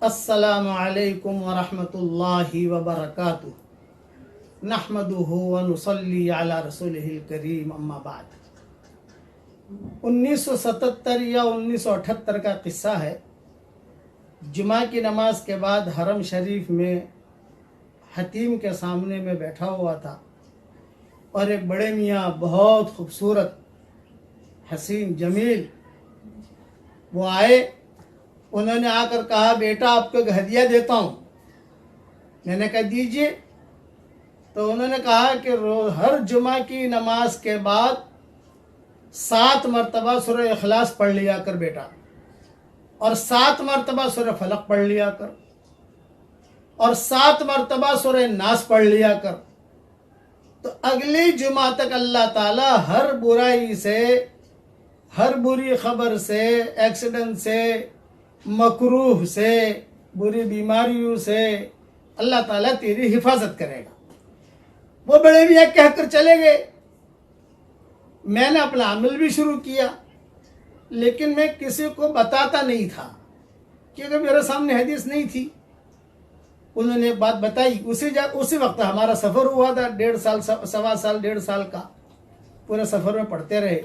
السلام علیکم ورحمۃ اللہ وبرکاتہ نحمدہ ونصلی علی رسولہ الکریم اما بعد 1977 یا 1978 کا قصہ ہے۔ جمعہ کی نماز کے بعد حرم شریف میں حتیم کے سامنے میں بیٹھا ہوا تھا اور ایک بڑے میاں بہت خوبصورت حسین جمیل وہ آئے۔ انہوں نے آ کر کہا بیٹا آپ کو ایک ہدیہ دیتا ہوں۔ میں نے کہا دیجئے۔ تو انہوں نے کہا کہ ہر جمعہ کی نماز کے بعد 7 مرتبہ سورہ اخلاص پڑھ لیا کر بیٹا، اور 7 مرتبہ سورہ فلق پڑھ لیا کر، اور 7 مرتبہ سورہ ناس پڑھ لیا کر۔ تو اگلی جمعہ تک اللہ تعالیٰ ہر برائی سے، ہر بری خبر سے، ایکسیڈنٹ سے، مکروہ سے، بری بیماریوں سے اللہ تعالیٰ تیری حفاظت کرے گا۔ وہ بڑے میاں کہہ کر چلے گئے۔ میں نے اپنا عمل بھی شروع کیا، لیکن میں کسی کو بتاتا نہیں تھا کیونکہ میرے سامنے حدیث نہیں تھی۔ انہوں نے بات بتائی، اسی وقت ہمارا سفر ہوا تھا 1.5 سال، 1.25 سال کا، پورے سفر میں پڑھتے رہے۔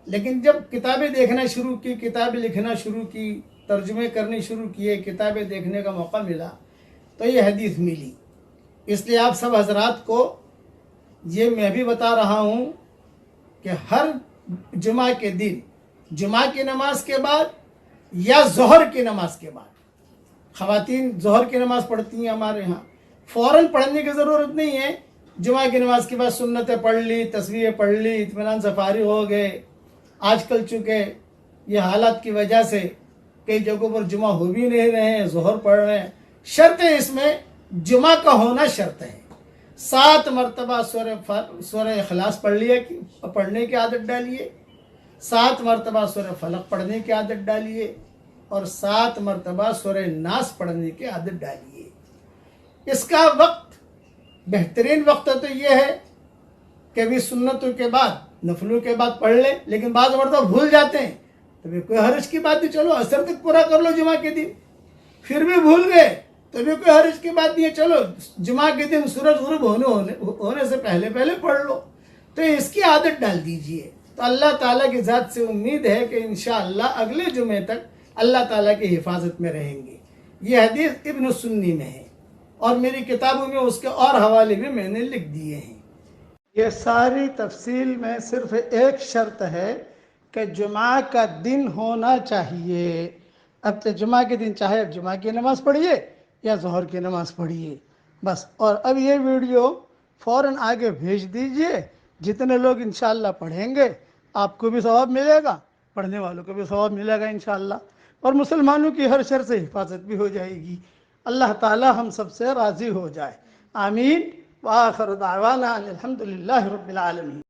لیکن جب کتابیں دیکھنا شروع کی، کتابیں لکھنا شروع کی، ترجمے کرنے شروع کیے، کتابیں دیکھنے کا موقع ملا تو یہ حدیث ملی۔ اس لیے آپ سب حضرات کو یہ میں بھی بتا رہا ہوں کہ ہر جمعہ کے دن، جمعہ کی نماز کے بعد یا ظہر کی نماز کے بعد، خواتین ظہر کی نماز پڑھتی ہیں ہمارے ہاں، فوراً پڑھنے کی ضرورت نہیں ہے۔ جمعہ کی نماز کے بعد سنتیں پڑھ لی، تسبیحیں پڑھ لی، اطمینان سے فارغ ہو گئے۔ آج کل چونکہ یہ حالات کی وجہ سے کئی جگہوں پر جمعہ ہو بھی نہیں رہے ہیں، ظہر پڑھ رہے ہیں۔ شرط ہے اس میں جمعہ کا ہونا شرط ہے۔ 7 مرتبہ سورہ اخلاص پڑھنے کی عادت ڈالیے، 7 مرتبہ سورہ فلق پڑھنے کی عادت ڈالیے، اور 7 مرتبہ سورہ ناس پڑھنے کی عادت ڈالیے۔ اس کا وقت، بہترین وقت تو یہ ہے کہ بھی سنتوں کے بعد، نفلوں کے بعد پڑھ لیں، لیکن بعض مرتبہ بھول جاتے ہیں تو بھی کوئی حرج کی بات نہیں، چلو عصر تک پورا کر لو جمعہ کے دن۔ پھر بھی بھول گئے تو بھی کوئی حرج کی بات نہیں ہے، چلو جمعہ کے دن سورج غروب ہونے سے پہلے پڑھ لو۔ تو اس کی عادت ڈال دیجئے، تو اللہ تعالیٰ کی ذات سے امید ہے کہ انشاءاللہ اگلے جمعے تک اللہ تعالیٰ کی حفاظت میں رہیں گے۔ یہ حدیث ابن سنی میں ہے، اور میری کتابوں میں اس کے اور حوالے بھی میں نے لکھ دیے ہیں۔ یہ ساری تفصیل میں صرف ایک شرط ہے کہ جمعہ کا دن ہونا چاہیے۔ اب تو جمعہ کے دن چاہے جمعہ کی نماز پڑھیے یا ظہر کی نماز پڑھیے بس۔ اور اب یہ ویڈیو فوراً آگے بھیج دیجئے، جتنے لوگ انشاءاللہ پڑھیں گے آپ کو بھی ثواب ملے گا، پڑھنے والوں کو بھی ثواب ملے گا انشاءاللہ، اور مسلمانوں کی ہر شر سے حفاظت بھی ہو جائے گی۔ اللہ تعالی ہم سب سے راضی ہو جائے، آمین۔ وآخر دعوانا الحمدللہ رب العالمین۔